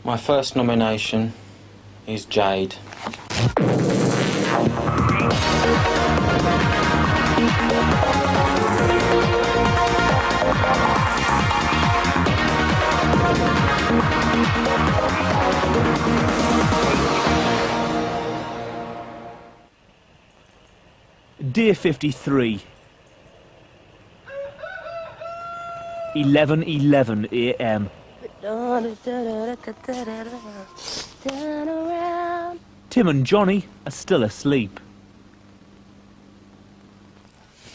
My first nomination is Jade. Dear 53, 11:11 a.m. Tim and Johnny are still asleep.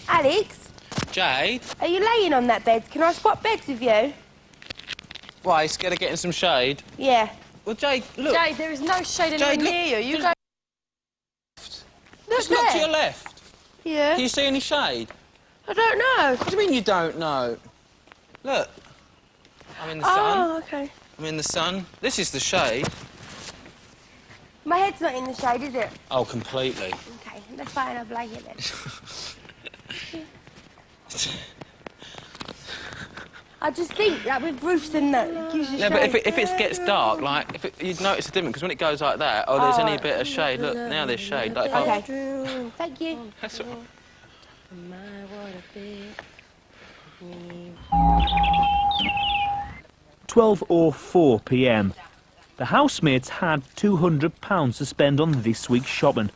Alex, Jade? are you laying on that bed? Can I swap beds with you? Why, scared of getting some shade? Yeah. Well, Jade, look. Jade, there is no shade anywhere Jade, look. near you. You go. Look Just there. look to your left. Yeah. Can you see any shade? I don't know. What do you mean you don't know? Look. I'm in the sun. Oh, okay. I'm in the sun. This is the shade. My head's not in the shade, is it? Oh, completely. Okay, that's fine. I'll lay it then. I just think, like, with roofs and that, it gives you No, shade. but if it gets dark, like, you'd notice the difference, because when it goes like that, there's any bit of shade. Look, now there's shade. Like, if Okay. Thank you. That's all right. 12:04 p.m. The housemates had £200 to spend on this week's shopping.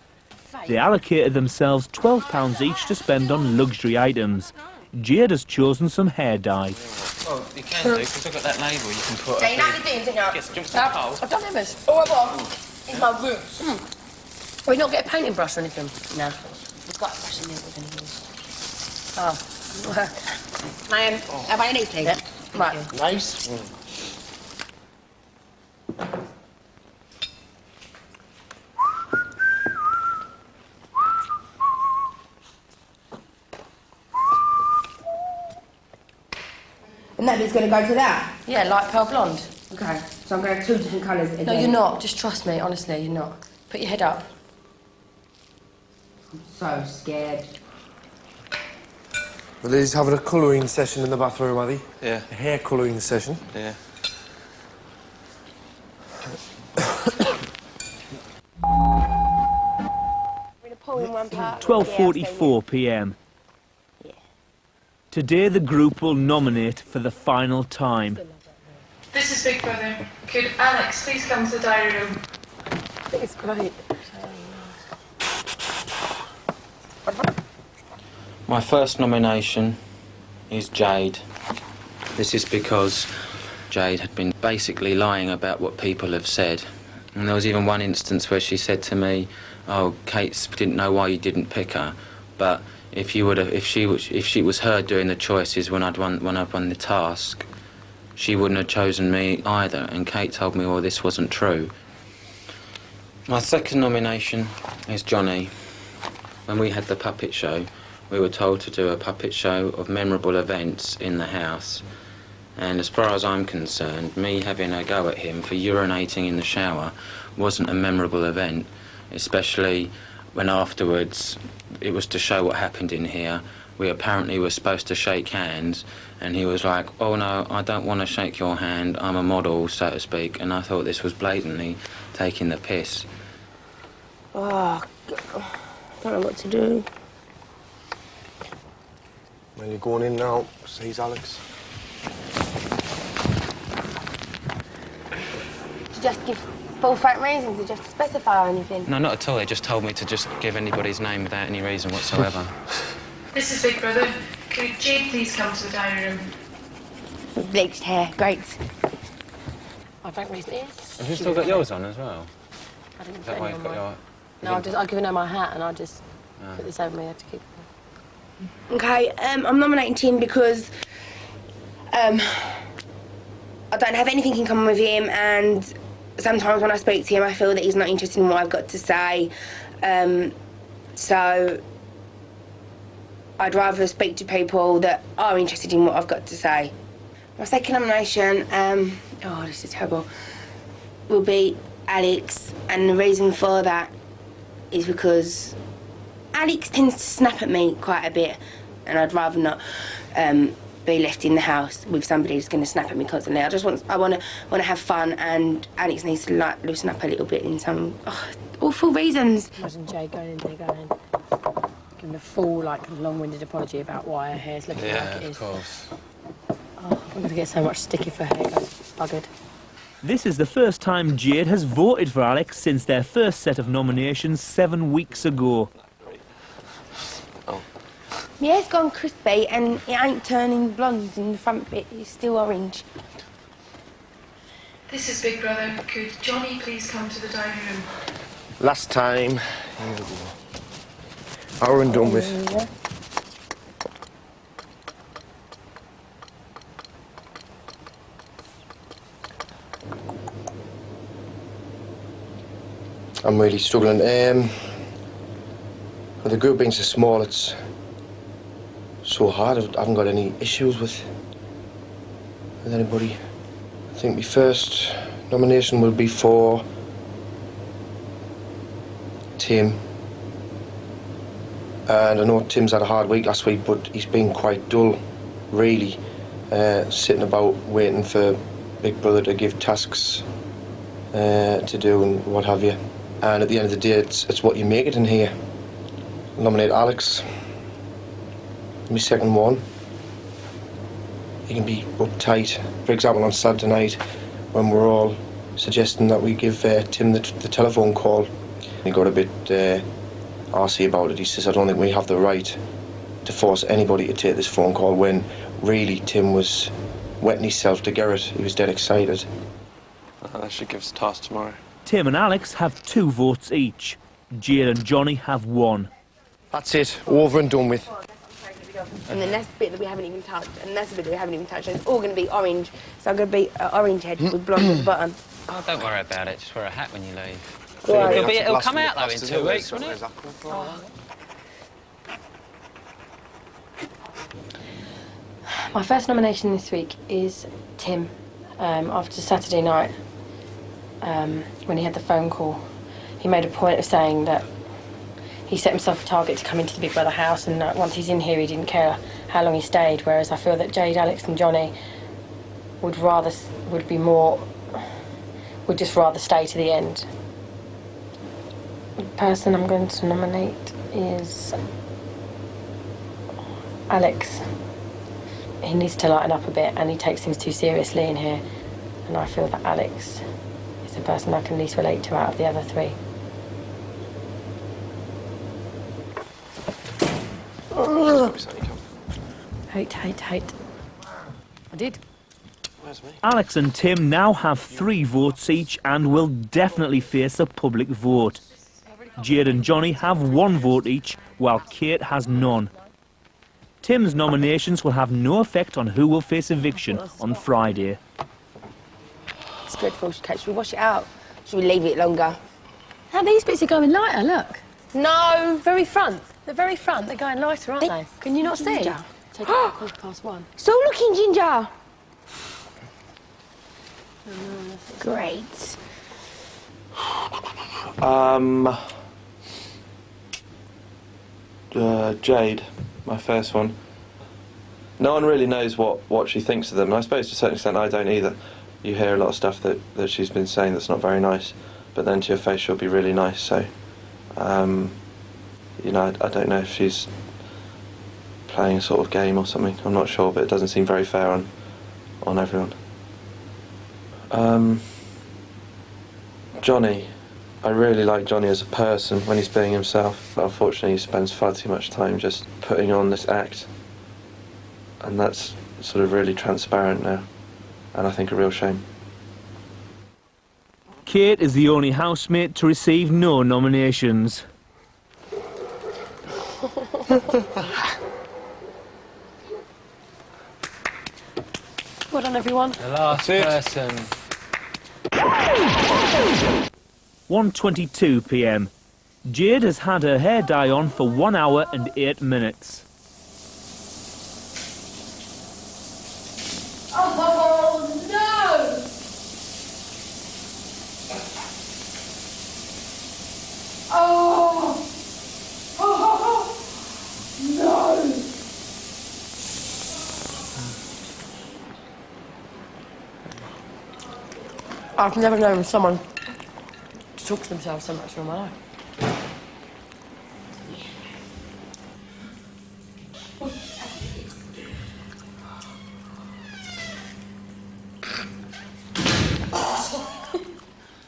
They allocated themselves £12 each to spend on luxury items. Jade has chosen some hair dye. Well, you can do, because I've got that label you can put... Jane, how you doing, didn't you? Get some coal. I've done members. Oh, what? It's my roots. Well, you not get a painting brush or anything? No. We've got a brush in there with anything. Oh. Man, have I anything? Yeah. Right. Nice. And that bit's going to go to that? Yeah, light pearl blonde. Okay. So I'm going to have two different colours again. No, you're not. Just trust me, honestly, you're not. Put your head up. I'm so scared. The lady's having a colouring session in the bathroom, are they? Yeah. A hair colouring session. Yeah. We're going to pull in one part. 12:44 p.m. Today the group will nominate for the final time. This is Big Brother. Could Alex please come to the diary room? It's great. My first nomination is Jade. This is because Jade had been basically lying about what people have said. And there was even one instance where she said to me, "Oh, Kate didn't know why you didn't pick her, but if she was her doing the choices when I'd won the task, she wouldn't have chosen me either." And Kate told me all this wasn't true. My second nomination is Johnny. When we had the puppet show, we were told to do a puppet show of memorable events in the house. And as far as I'm concerned, me having a go at him for urinating in the shower wasn't a memorable event, especially when afterwards it was to show what happened in here. We apparently were supposed to shake hands, and he was like, "Oh no, I don't want to shake your hand, I'm a model, so to speak." And I thought this was blatantly taking the piss. Oh, God. I don't know what to do. When you're going in now, says Alex. Did you just give full fact reasons? Did you have to specify or anything? No, not at all. They just told me to just give anybody's name without any reason whatsoever. This is Big Brother. Could Jade please come to the diary room? Bleached hair, great. I don't reason it is. Have you still got yours on as well? I didn't Is put that why any you've on got mine. your... No, I've given her my hat and I just put this over me. I have to keep it. Okay, I'm nominating Tim because I don't have anything in common with him, and sometimes when I speak to him I feel that he's not interested in what I've got to say. So I'd rather speak to people that are interested in what I've got to say. My second nomination, oh, this is terrible, will be Alex, and the reason for that is because Alex tends to snap at me quite a bit, and I'd rather not be left in the house with somebody who's going to snap at me constantly. I want to have fun, and Alex needs to like loosen up a little bit in some awful reasons. Imagine Jade going in there giving a full, like, long-winded apology about why her hair's looking like it is. Yeah, of course. Oh, I'm going to get so much stick if her hair goes buggered. This is the first time Jade has voted for Alex since their first set of nominations 7 weeks ago. Yeah, it's gone crispy and it ain't turning blonde in the front bit. It's still orange. This is Big Brother. Could Johnny please come to the diary room? Last time. Here we go. Hour and done with. Yeah. I'm really struggling. Well, the group being so small, it's so hard. I haven't got any issues with anybody. I think my first nomination will be for Tim. And I know Tim's had a hard week last week, but he's been quite dull, really, sitting about waiting for Big Brother to give tasks to do and what have you. And at the end of the day, it's what you make it in here. Nominate Alex. My second one. He can be uptight. For example, on Saturday night, when we're all suggesting that we give Tim the telephone call, he got a bit arsey about it. He says, I don't think we have the right to force anybody to take this phone call, when really Tim was wetting himself to get it. He was dead excited. That should give us a task tomorrow. Tim and Alex have 2 votes each. Jade and Johnny have 1. That's it. Over and done with. And then that's the bit that we haven't even touched, and that's the bit that we haven't even touched. And it's all going to be orange, so I'm going to be orange head with blonde at the bottom. Oh, don't worry about it. Just wear a hat when you leave. Right. It'll come out though in 2 weeks, won't it? My first nomination this week is Tim. After Saturday night, when he had the phone call, he made a point of saying that he set himself a target to come into the Big Brother house, and once he's in here, he didn't care how long he stayed. Whereas I feel that Jade, Alex, and Johnny would just rather stay to the end. The person I'm going to nominate is Alex. He needs to lighten up a bit, and he takes things too seriously in here. And I feel that Alex is the person I can least relate to out of the other 3. Hate. I did. Alex and Tim now have 3 votes each and will definitely face a public vote. Jade and Johnny have 1 vote each, while Kate has none. Tim's nominations will have no effect on who will face eviction on Friday. It's dreadful. Should we wash it out? Should we leave it longer? Now these bits are going lighter, look. No. Very front. The very front, they're going lighter, aren't they? Can you not see? Ginger. Take it at 1:15. Still looking ginger. Great. Jade, my first one. No one really knows what she thinks of them, and I suppose to a certain extent I don't either. You hear a lot of stuff that she's been saying that's not very nice, but then to your face she'll be really nice, so you know, I don't know if she's playing a sort of game or something. I'm not sure, but it doesn't seem very fair on everyone. Johnny. I really like Johnny as a person when he's being himself, but unfortunately he spends far too much time just putting on this act, and that's sort of really transparent now, and I think a real shame. Kate is the only housemate to receive no nominations. Well done, everyone. The last person. 1:22 p.m. Jade has had her hair dye on for 1 hour and 8 minutes. Oh, no! Oh! Oh, no! I've never known someone to talk to themselves so much in all my life.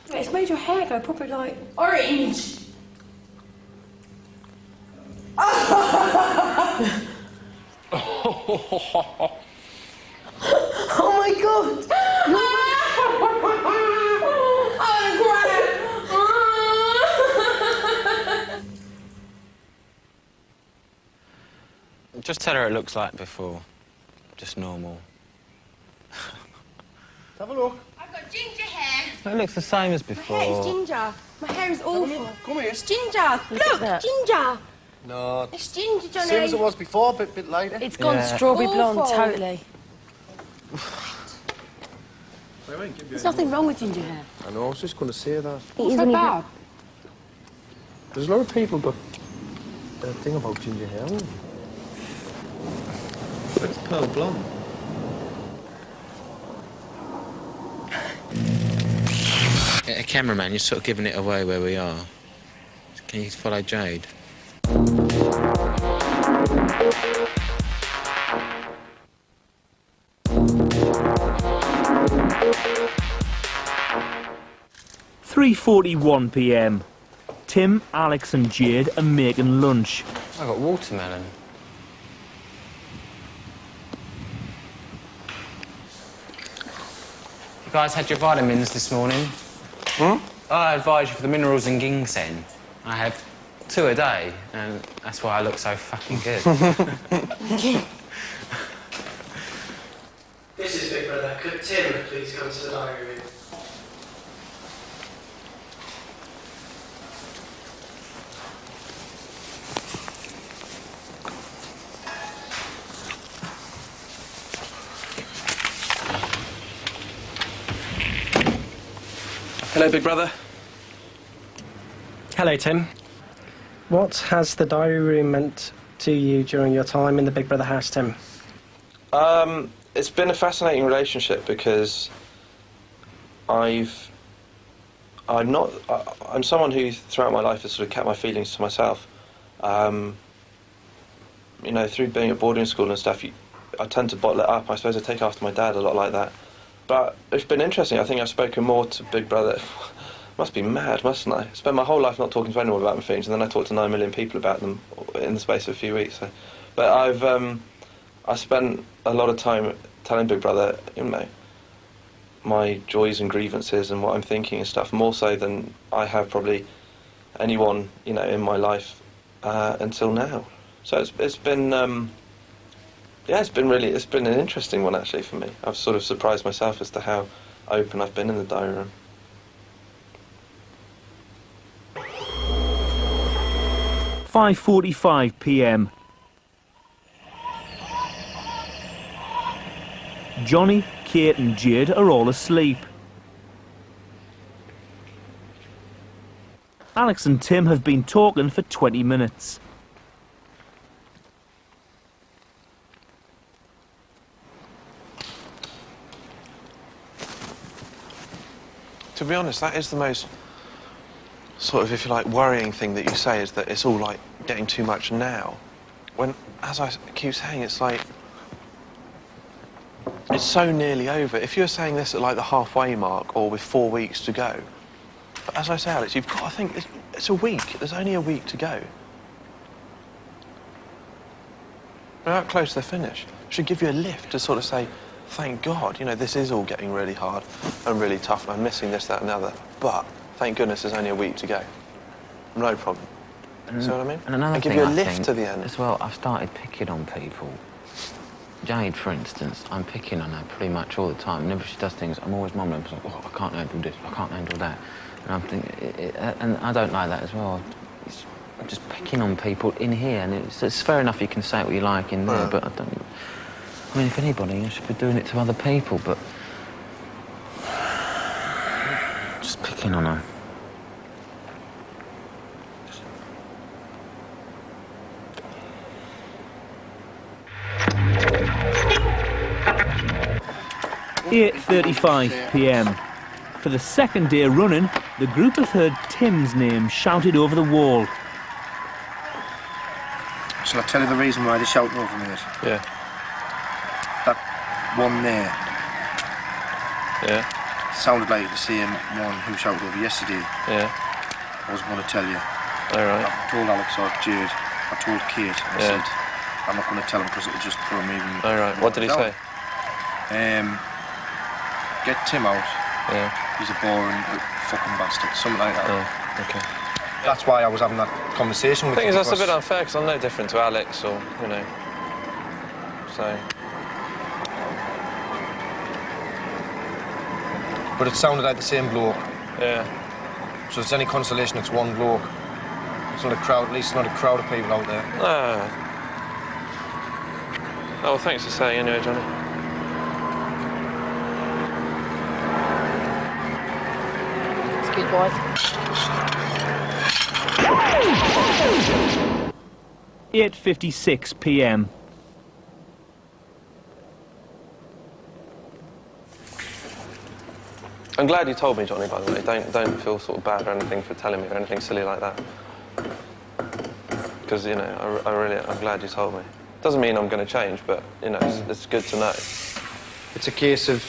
It's made your hair go proper like orange. Oh my god! Just tell her it looks like before. Just normal. Have a look. I've got ginger hair. It looks the same as My before. hair is ginger. My hair is awful. Come here. It's ginger. Look, that. ginger. No, It's ginger, Johnny. same as it was before, bit lighter. It's gone Yeah. strawberry blonde, Awful. totally. There's nothing wrong with ginger hair. I know, I was just going to say that. It's so bad. There's a lot of people got a thing about ginger hair. But it's pearl blonde. A cameraman, you're sort of giving it away where we are. Can you follow Jade? £3:41 p.m. Tim, Alex and Jade are making lunch. I got watermelon. You guys had your vitamins this morning? I advise you for the minerals and ginseng. I have 2 a day, and that's why I look so fucking good. This is Big Brother. Could Tim please come to the diary room? Hello, Big Brother. Hello, Tim. What has the diary room meant to you during your time in the Big Brother house, Tim? It's been a fascinating relationship because I'm someone who throughout my life has sort of kept my feelings to myself. You know, through being at boarding school and stuff, I tend to bottle it up. I suppose I take after my dad a lot like that. But it's been interesting. I think I've spoken more to Big Brother. Must be mad, mustn't I? Spent my whole life not talking to anyone about my feelings, and then I talked to 9 million people about them in the space of a few weeks. So. But I spent a lot of time telling Big Brother, you know, my joys and grievances and what I'm thinking and stuff, more so than I have probably anyone, you know, in my life until now. So it's been. Yeah, it's been an interesting one actually for me. I've sort of surprised myself as to how open I've been in the diary room. £5:45 p.m. Johnny, Kate and Jade are all asleep. Alex and Tim have been talking for 20 minutes. To be honest, that is the most sort of, if you like, worrying thing that you say, is that it's all like getting too much now. When, as I keep saying, it's like, it's so nearly over. If you're saying this at like the halfway mark or with 4 weeks to go, but as I say, Alex, you've got, I think it's a week. There's only a week to go. We're out close to the finish. It should give you a lift to sort of say, thank God, you know, this is all getting really hard and really tough, and I'm missing this, that and the other, but thank goodness there's only a week to go. No problem. See what I mean? And another give thing you a I lift think to the end. as well, I've started picking on people. Jade, for instance, I'm picking on her pretty much all the time. Whenever she does things, I'm always mumbling, like, oh, I can't handle this, I can't handle that. And I'm thinking, and I don't like that as well. I'm just picking on people in here, and it's fair enough you can say what you like in there, but I mean, if anybody, you should be doing it to other people, but just picking on her. £8:35 p.m. For the second day running, the group have heard Tim's name shouted over the wall. Shall I tell you the reason why they shouting over me? Yeah. That one there Yeah. sounded like the same one who shouted over yesterday. Yeah. I was going to tell you. All right. I told Alex or Jade. I told Kate. I Yeah. said, I'm not going to tell him because it would just put him even... All right. What did he say? Get Tim out. Yeah. He's a boring fucking bastard. Something like that. Oh, okay. That's why I was having that conversation with The thing you. is, that's a bit unfair because I'm no different to Alex or, you know. So. But it sounded like the same bloke. Yeah. So if it's any consolation, it's one bloke. It's not a crowd, at least it's not a crowd of people out there. Oh, well, thanks for saying anyway, Johnny. Excuse boys. 8:56 p.m. I'm glad you told me, Johnny, by the way. Don't feel sort of bad or anything for telling me or anything silly like that. Because, you know, I'm glad you told me. Doesn't mean I'm going to change, but, you know, it's good to know. It's a case of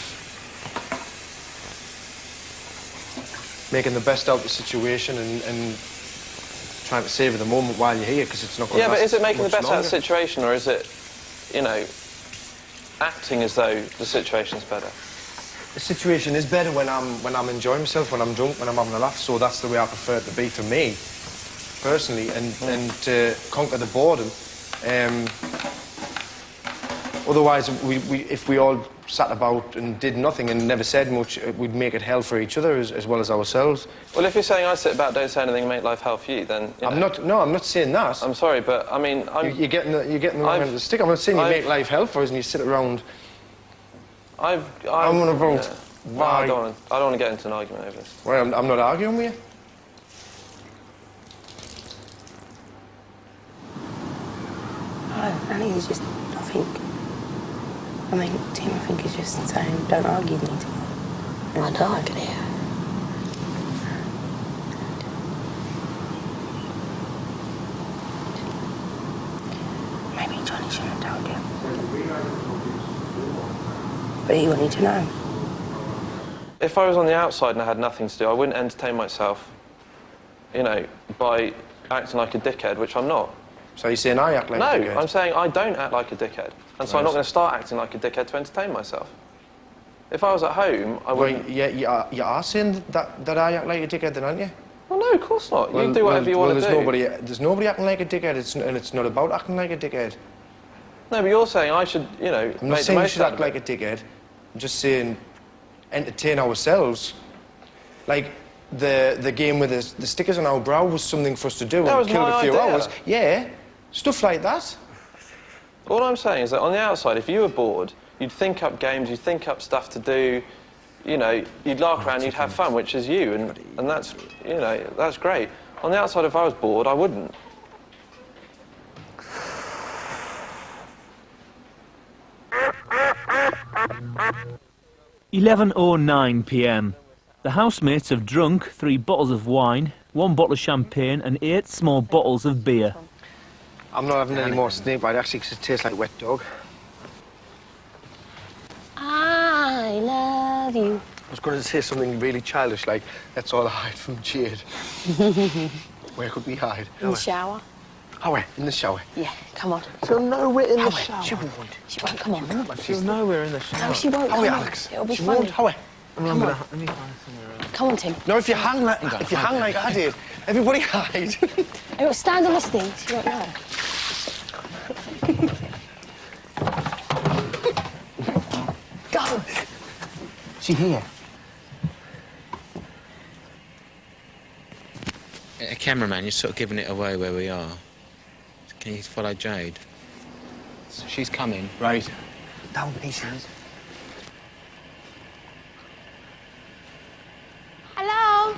making the best out of the situation and trying to savour the moment while you're here, because it's not going to Yeah, last but is it making the much best out of the longer. situation, or is it, you know, acting as though the situation's better? The situation is better when I'm enjoying myself, when I'm drunk, when I'm having a laugh. So that's the way I prefer it to be for me, personally, and to conquer the boredom. Otherwise, if we all sat about and did nothing and never said much, we'd make it hell for each other as well as ourselves. Well, if you're saying I sit about, don't say anything, and make life hell for you, then you know. I'm not saying that. I'm sorry, but I mean, You're getting the wrong end of the stick. I'm not saying you make life hell for us and you sit around. I'm on about yeah. No, why. I don't want to get into an argument over this. Well, I'm not arguing with you. I think it's just, Tim, I think is just saying, don't argue with me. I don't like it here. Maybe Johnny shouldn't have told you. But he wanted to know. If I was on the outside and I had nothing to do, I wouldn't entertain myself, you know, by acting like a dickhead, which I'm not. So you're saying I act like a dickhead? No, I'm saying I don't act like a dickhead. And so I'm not going to start acting like a dickhead to entertain myself. If I was at home, I wouldn't... Well, yeah, you are saying that I act like a dickhead then, aren't you? Well, no, of course not. You do whatever you want to do. There's nobody acting like a dickhead, and it's not about acting like a dickhead. No, but you're saying I should, you know, I'm not saying you should act like a dickhead. I'm just saying entertain ourselves. Like the game with the stickers on our brow was something for us to do and killed a few hours. Yeah, stuff like that. All I'm saying is that on the outside, if you were bored, you'd think up games, you'd think up stuff to do, you know, you'd lark around, you'd have fun, which is you, and that's, you know, that's great. On the outside, if I was bored, I wouldn't. £11:09 p.m. The housemates have drunk 3 bottles of wine, 1 bottle of champagne and 8 small bottles of beer. I'm not having any more snakebite actually because it tastes like wet dog. I love you. I was going to say something really childish like, let's all hide from Jade. Where could we hide? In the shower. How? In the shower? Yeah, come on. She'll nowhere in the shower. She won't. She won't. Come on. She'll nowhere in the shower. No, she won't. How Come on. Alex? It'll be she funny. won't. How? Come on. Let me find somewhere else. Come on, Tim. No, if you hang like I did, everybody hide. It'll stand on this thing. She won't know. Go. She here? A cameraman, you're sort of giving it away where we are. Can you follow Jade? She's coming. Right. Down pieces. Hello?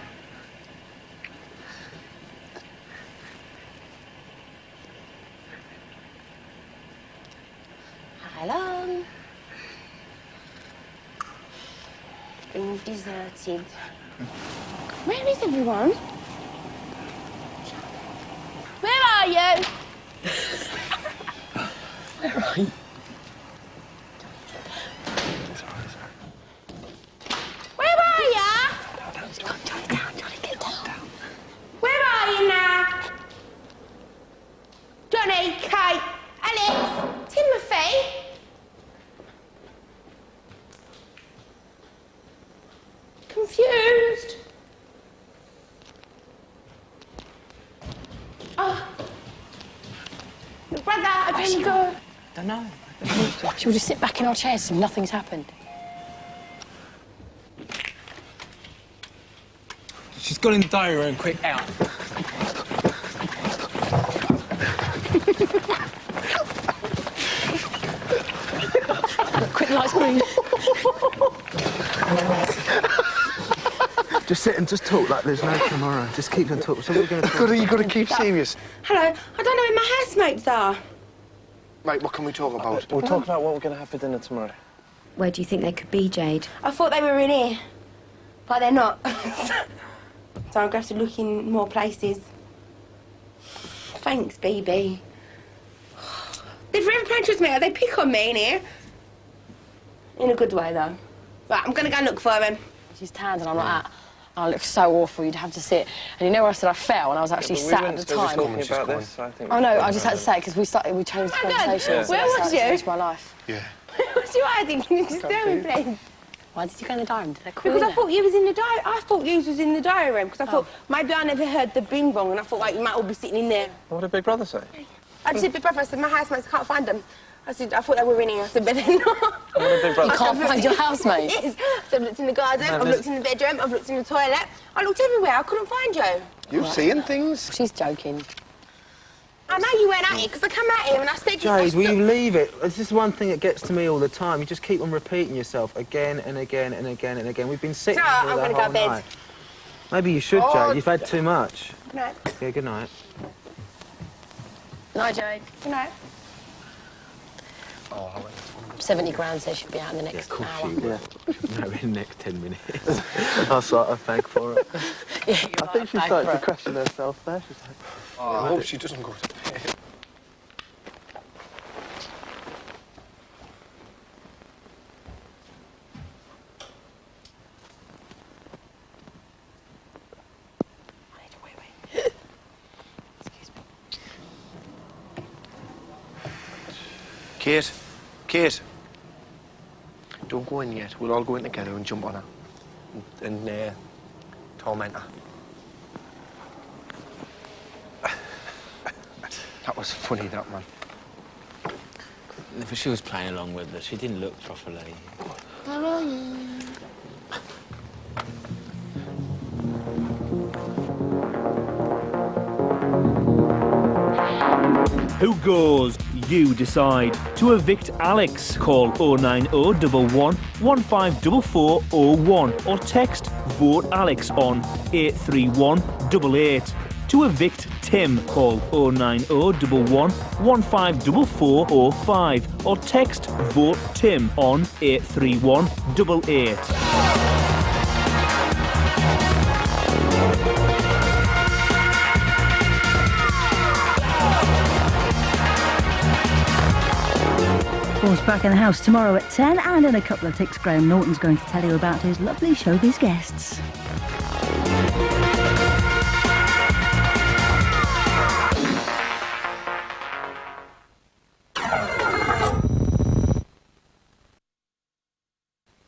Hello. Been deserted. Where is everyone? Where are you? Where are you? Where are you? Johnny, get down. Where are you now? Johnny, Kate, Alex, Timothy. Confused. Oh. Your brother, I didn't go. Don't know. Should we just sit back in our chairs and nothing's happened? She's gone in the diary room, quick, out. Quick, light screen. Just sit and just talk like there's no tomorrow. Just keep on talking. So we're going to talk. You got to keep serious. Hello, I don't know where my housemates are. Right, what can we talk about? We'll talk about what we're going to have for dinner tomorrow. Where do you think they could be, Jade? I thought they were in here, but they're not. So I'm going to have to look in more places. Thanks, BB. They've never played with me. They pick on me in here. In a good way, though. Right, I'm going to go and look for them. She's tanned and I'm like that. I look so awful, you'd have to sit. And you know where I said I fell and I was actually sat at the time. Oh no, I just had to say it because we changed the conversation. Yeah. Where was you? Changed my life. Yeah. Where was you hiding? Can you just tell me, please? Why did you go in the diary room? Did they call Because you I thought you was in the diary. I thought you was in the diary room because I thought maybe I never heard the bing bong and I thought like you might all be sitting in there. What did Big Brother say? I just said, Big Brother, I said my housemates can't find them. I said I thought they were in here. I said, but they're not. What did Big Brother You can't find your housemates? Yes. So I've looked in the garden, I've looked in the bedroom, I've looked in the toilet. I looked everywhere. I couldn't find you. You're seeing things. She's joking. I know you weren't at it because I come out here and I said... Jade, will you leave it? This is one thing that gets to me all the time. You just keep on repeating yourself again and again and again and again. We've been sitting No, here I'm the gonna whole go to bed. night. Maybe you should, Jade. You've had too much. Good night. Yeah, good night. Night, Jade. Good night. 70 grand says she'll be out in the next hour. Yeah. No, in the next 10 minutes. I'll sort of beg for it. Yeah, I think she's starting to question herself there. She's like, I hope she doesn't go to bed. Kate, don't go in yet. We'll all go in together and jump on her and torment her. That was funny, that man. But she was playing along with us. She didn't look properly. Where are you? Who goes? You decide. To evict Alex, call 09011 154401 or text Vote Alex on 83188. To evict Tim, call 09011 154405 or text Vote Tim on 83188. Paul's back in the house tomorrow at 10, and in a couple of ticks, Graham Norton's going to tell you about his lovely showbiz guests.